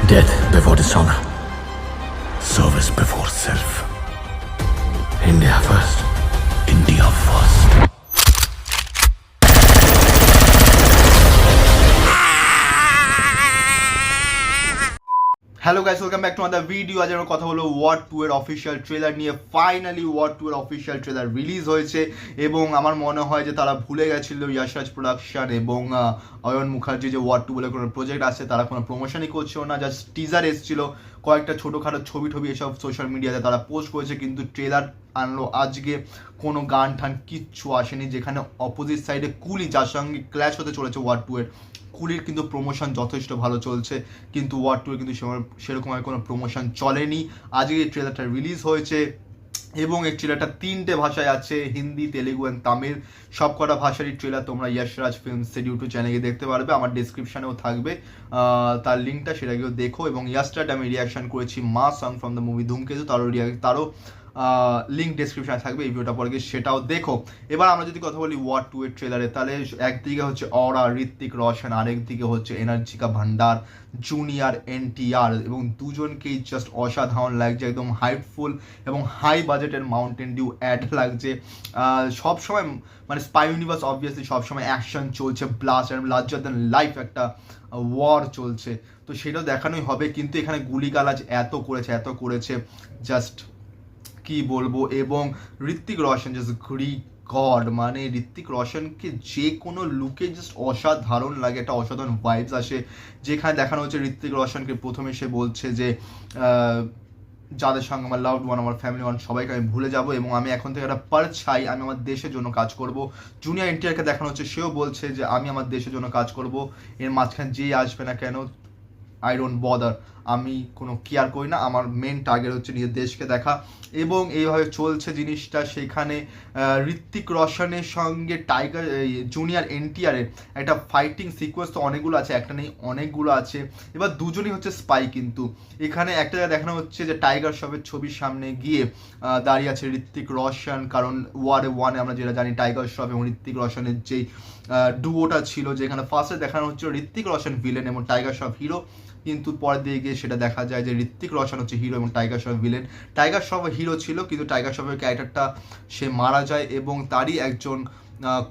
Death before dishonor. Service before self. India first. India first. Hello guys, welcome back to other video. আজ আমরা কথা বলবো war 2 এর official trailer নিয়ে। Finally war 2 এর official trailer release হয়েছে এবং আমার মনে হয় যে তারা ভুলে গেছিল ইয়াশরাজ প্রোডাকশন এবং অয়ন মুখার্জি যে ওয়ার 2 বলে কোনো প্রজেক্ট আছে, তারা কোনো প্রমোশনই করছিল না। জাস্ট টিজার এসেছিল, কয়েকটা ছোটোখাটো ছবি এসব সোশ্যাল মিডিয়াতে তারা পোস্ট করেছে, কিন্তু ট্রেলার আনলো আজকে। কোনো গান টান কিচ্ছু আসেনি, যেখানে অপোজিট সাইডে কুলি, যার সঙ্গে ক্ল্যাশ হতে চলেছে ওয়ার 2 এর, কুলির কিন্তু প্রমোশন যথেষ্ট ভালো চলছে, কিন্তু ওয়ার 2 এর কিন্তু সেরকমভাবে কোনো প্রমোশন চলেনি। আজকে এই ট্রেলারটা রিলিজ হয়েছে এবং এই ট্রেলারটা 3টে ভাষায় আছে, হিন্দি, তেলেগু অ্যান্ড তামিল। সব কটা ভাষারই ট্রেলার তোমরা ইয়াশরাজ ফিল্মসের ইউটিউব চ্যানেলে দেখতে পারবে, আমার ডিসক্রিপশানেও থাকবে তার লিঙ্কটা, সেটা গিয়েও দেখো। এবং ইয়াস্টারডে আমি রিয়াকশন করেছি মা সং ফ্রম দ্য মুভি ধূমকেতু, তারও লিঙ্ক ডিসক্রিপশানে থাকবে, এই ভিডিওটা পরে গিয়ে সেটাও দেখো। এবার আমরা যদি কথা বলি ওয়ার 2 এর ট্রেলারে, তাহলে একদিকে হচ্ছে অরা, ঋত্বিক রোশন, আরেকদিকে হচ্ছে এনার্জিকা ভান্ডার, জুনিয়র এনটিআর, এবং দুজনকেই জাস্ট অসাধারণ লাগছে, একদম হাইপফুল এবং হাই বাজেটের মাউন্টেন ডিউ অ্যাড লাগছে। সবসময় মানে স্পাই ইউনিভার্স অবভিয়াসলি সবসময় অ্যাকশন চলছে, blast and larger than life একটা ওয়ার চলছে, তো সেটাও দেখানোই হবে। কিন্তু এখানে গুলিগালাজ এত করেছে জাস্ট কি বলবো। এবং ঋত্বিক রোশন জাস্ট গড, মানে ঋত্বিক রোশনকে যে কোনো লুকে জাস্ট অসাধারণ লাগে, একটা অসাধারণ ভাইবস আসে। যেখানে দেখানো হচ্ছে ঋত্বিক রোশনকে প্রথমে সে বলছে যে যাদের সঙ্গে আমার লাভড ওয়ান, আমার ফ্যামিলি ওয়ান, সবাইকে আমি ভুলে যাব এবং আমি এখন থেকে একটা চাই, আমি আমার দেশের জন্য কাজ করব। জুনিয়র এনটিআরকে দেখানো হচ্ছে, সেও বলছে যে আমি আমার দেশের জন্য কাজ করব, এর মাঝখানে যেই আসবে না কেন আই ডোন্ট বদার, আমি কোনো কেয়ার করি না, আমার মেন টার্গেট হচ্ছে নিজের দেশকে দেখা। এবং এইভাবে চলছে জিনিসটা। সেখানে ঋত্বিক রোশনের সঙ্গে জুনিয়র এনটিআরের একটা ফাইটিং সিকোয়েন্স তো অনেকগুলো আছে, একটা নেই অনেকগুলো আছে। এবার দুজনই হচ্ছে স্পাই, কিন্তু এখানে একটা জায়গায় দেখানো হচ্ছে যে টাইগার শ্রফের ছবির সামনে গিয়ে দাঁড়িয়ে আছে ঋত্বিক রোশন, কারণ ওয়ার 1 আমরা যেটা জানি টাইগার শ্রফ এবং ঋত্বিক রোশনের যেই ডুয়োটা ছিল, যেখানে ফার্স্টে দেখানো হচ্ছে ঋত্বিক রোশন ভিলেন এবং টাইগার শ্রফ হিরো, কিন্তু পরের দিকে গিয়ে সেটা দেখা যায় যে ঋত্বিক রোশন হচ্ছে হিরো এবং tiger Shroff villain. Tiger Shroff hero ছিল, কিন্তু টাইগার শ্রফের ক্যারেক্টারটা সে মারা যায় এবং তারই একজন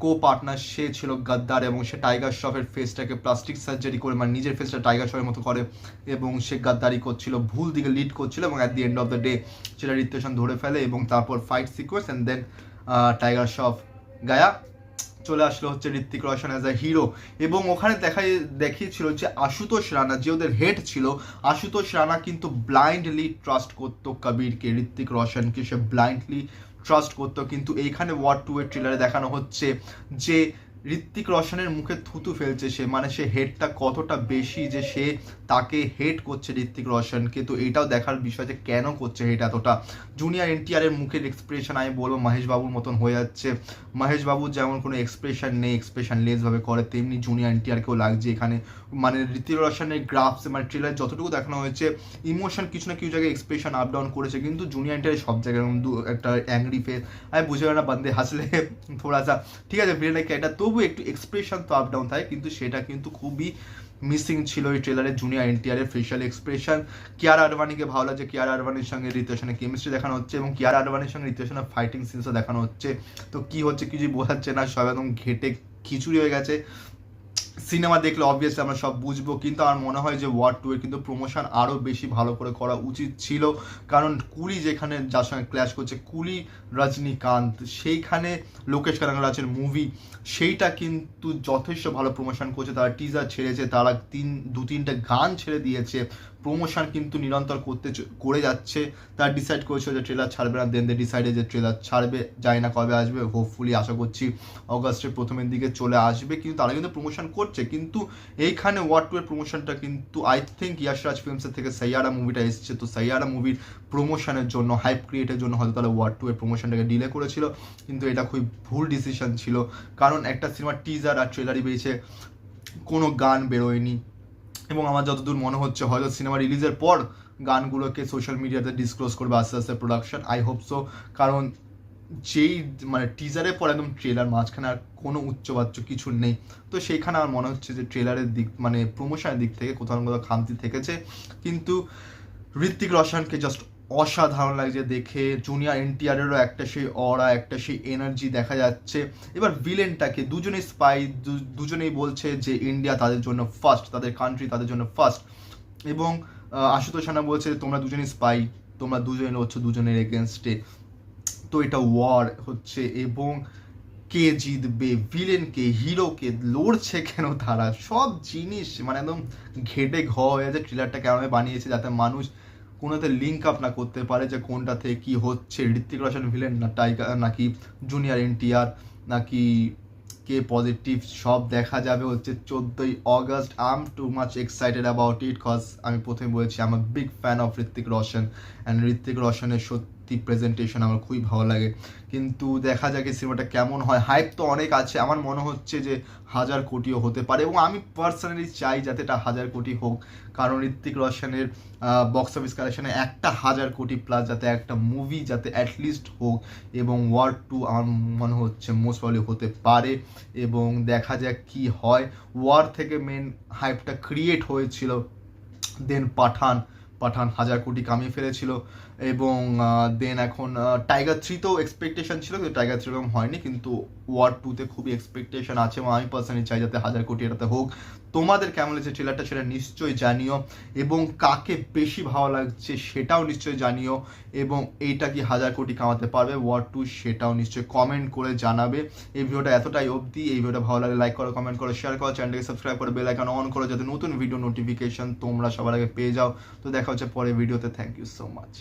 কো পার্টনার সে ছিল গদ্দার, এবং সে টাইগার শ্রফের ফেসটাকে প্লাস্টিক সার্জারি করে, মানে নিজের ফেসটা টাইগার শ্রফের মতো করে, এবং সে গদ্দারি করছিল, ভুল দিকে লিড করছিল, এবং at the end of the day সেটা ঋত্বিক রোশন ধরে ফেলে এবং তারপর fight sequence and then Tiger Shroff গায়া চলে আসলো হচ্ছে Hrithik Roshan as a hero. এবং ওখানে দেখিয়েছিল যে আশুতোষ রানা, যে ওদের হেড ছিল, আশুতোষ রানা কিন্তু ব্লাইন্ডলি ট্রাস্ট করতো কবিরকে, ঋত্বিক রোশনকে সে ব্লাইন্ডলি ট্রাস্ট করতো। কিন্তু এইখানে ওয়ার 2 এর ট্রেলারে দেখানো হচ্ছে যে ঋত্বিক রোশনের মুখে থুতু ফেলছে সে, মানে সে হেডটা কতটা বেশি যে সে তাকে হেড করছে ঋত্বিক রোশনকে। তো এইটাও দেখার বিষয় যে কেন করছে হেড এতটা। জুনিয়র এনটিআরের মুখের এক্সপ্রেশন আমি বলবো মহেশ বাবুর মতন হয়ে যাচ্ছে। মহেশ বাবুর যেমন কোনো এক্সপ্রেশন নেই, এক্সপ্রেশন লেসভাবে করে, তেমনি জুনিয়র এনটিআরকেও লাগছে এখানে। মানে ঋত্বিক রোশনের গ্রাফস, মানে ট্রেলার যতটুকু দেখানো হয়েছে, ইমোশন কিছু না কিছু জায়গায় এক্সপ্রেশন আপ ডাউন করেছে, কিন্তু জুনিয়র এনটিআরের সব জায়গায় একটা অ্যাংরি ফেস, আমি বুঝে না বান্দে হাসলে থোড়াসা ঠিক আছে ভিলেনের ক্যারেক্টার, তবু একটু এক্সপ্রেশন তো আপ ডাউন থাকে, কিন্তু সেটা কিন্তু খুবই মিসিং ছিল এই ট্রেলারে জুনিয়র এনটিআরের ফেশিয়াল এক্সপ্রেশন। কিয়ারা আডবাণীকে ভালো লাগছে, কিয়ারা আডবাণীর সঙ্গে ঋত্বিক রোশনের কেমিস্ট্রি দেখানো হচ্ছে এবং কিয়ারা আডবাণীর সঙ্গে ঋত্বিক রোশনের ফাইটিং সিনসও দেখানো হচ্ছে। তো কি হচ্ছে কিছুই বোঝাচ্ছে না, সব একদম ঘেটে খিচুড়ি হয়ে গেছে। সিনেমা দেখলে অবভিয়াসলি আমরা সব বুঝবো, কিন্তু আমার মনে হয় যে ওয়ার 2 এর কিন্তু প্রমোশন আরও বেশি ভালো করে করা উচিত ছিল, কারণ কুলি যেখানে যার সঙ্গে ক্ল্যাশ করছে, কুলি রজনীকান্ত, সেইখানে লোকেশ কানাগরাজের মুভি, সেইটা কিন্তু যথেষ্ট ভালো প্রমোশন করছে। তারা টিজার ছেড়েছে, তারা 2-3টে গান ছেড়ে দিয়েছে, প্রমোশন কিন্তু নিরন্তর করে যাচ্ছে। তারা ডিসাইড করেছিল যে ট্রেলার ছাড়বে না, দেন দে ডিসাইডে যে ট্রেলার ছাড়বে, জানি না কবে আসবে, হোপফুলি আশা করছি অগাস্টের প্রথমের দিকে চলে আসবে, কিন্তু তারা কিন্তু প্রমোশন করছে। কিন্তু এইখানে ওয়ার 2 এর প্রমোশনটা কিন্তু আই থিঙ্ক ইয়াশরাজ ফিল্মসের থেকে সাইয়ারা মুভিটা এসছে, তো সাইয়ারা মুভির প্রমোশনের জন্য, হাইপ ক্রিয়েটের জন্য হয়তো তারা ওয়ার 2 এর প্রমোশনটাকে ডিলে করেছিল, কিন্তু এটা খুবই ভুল ডিসিশন ছিল, কারণ একটা সিনেমার টিজার আর ট্রেলারই বেরিয়েছে, কোনো গান বেরোয়নি। এবং আমার যতদূর মনে হচ্ছে হয়তো সিনেমা রিলিজের পর গানগুলোকে সোশ্যাল মিডিয়াতে ডিসক্লোজ করবে আস্তে আস্তে প্রোডাকশন, আই হোপ সো, কারণ যেই মানে টিজারের পর একদম ট্রেলার মাঝখানে আর কোনো উচ্চবাচ্য কিছু নেই, তো সেইখানে আমার মনে হচ্ছে যে ট্রেলারের দিক মানে প্রমোশনের দিক থেকে কোথাও না কোথাও খামতি থেকেছে। কিন্তু ঋত্বিক রোশনকে জাস্ট অসাধারণ লাগছে দেখে, জুনিয়র এনটিআরেরও একটা সেই অরা, একটা সেই এনার্জি দেখা যাচ্ছে। এবার ভিলেনটাকে দুজনেই স্পাই, দুজনেই বলছে যে ইন্ডিয়া তাদের জন্য ফার্স্ট, তাদের কান্ট্রি তাদের জন্য ফার্স্ট। এবং আশুতোষ রানা বলছে তোমরা দুজনেই স্পাই, তোমরা দুজনে লড়ছো দুজনের এগেনস্টে, তো এটা ওয়ার হচ্ছে। এবং কে জিতবে, ভিলেনকে, হিরোকে, লড়ছে কেন তারা, সব জিনিস মানে একদম ঘেটে ঘ হয়ে আছে। ট্রেলারটা কেমন বানিয়েছে যাতে মানুষ কোনোতে লিঙ্ক আপ না করতে পারে যে কোনটা থেকে কী হচ্ছে, ঋত্বিক রোশন ভিলেন না টাইগার নাকি জুনিয়র এনটিআর নাকি কে পজিটিভ, সব দেখা যাবে হচ্ছে 14ই অগস্ট। I am too much excited about it cause আমি প্রথমে বলেছি I am a big fan of Hrithik Roshan and ঋত্বিক রোশনের সত্যি প্রেজেন্টেশন আমার খুবই ভালো লাগে। কিন্তু দেখা যাক এই সিনেমাটা কেমন হয়। হাইপ তো অনেক আছে, আমার মনে হচ্ছে যে 1000 কোটিও হতে পারে, এবং আমি পার্সোনালি চাই যাতে এটা 1000 কোটি হোক, কারণ ঋত্বিক রোশনের বক্স অফিস কালেকশনে একটা 1000 কোটি প্লাস যাতে একটা মুভি যাতে অ্যাটলিস্ট হোক, এবং ওয়ার 2 আমার মনে হচ্ছে মোস্ট প্রবলি হতে পারে, এবং দেখা যাক কি হয়। ওয়ার থেকে মেন হাইপটা ক্রিয়েট হয়েছিল, দেন পাঠান 1000 কোটি কামিয়ে ফেলেছিল, এবং দেন এখন টাইগার 3তেও এক্সপেকটেশন ছিল কিন্তু টাইগার 3 এরকম হয়নি, কিন্তু ওয়ার 2তে খুবই এক্সপেকটেশন আছে এবং আমি পার্সোনালি চাই যাতে 1000 কোটি এটাতে হোক। তোমাদের কেমন লাগছে ট্রেলারটা সেটা নিশ্চয়ই জানিও, এবং কাকে বেশি ভালো লাগছে সেটাও নিশ্চয়ই জানিও, এবং এইটা কি 1000 কোটি কামাতে পারবে ওয়ার 2 সেটাও নিশ্চয়ই কমেন্ট করে জানাবে। এই ভিডিওটা এতটাই অবধি, এই ভিডিওটা ভালো লাগে লাইক করো, কমেন্ট করো, শেয়ার করো, চ্যানেলটাকে সাবস্ক্রাইব করো, বেল আইকন অন করো যাতে নতুন ভিডিও নোটিফিকেশন তোমরা সবার আগে পেয়ে যাও। তো দেখা হচ্ছে পরে ভিডিওতে, থ্যাংক ইউ সো মাচ।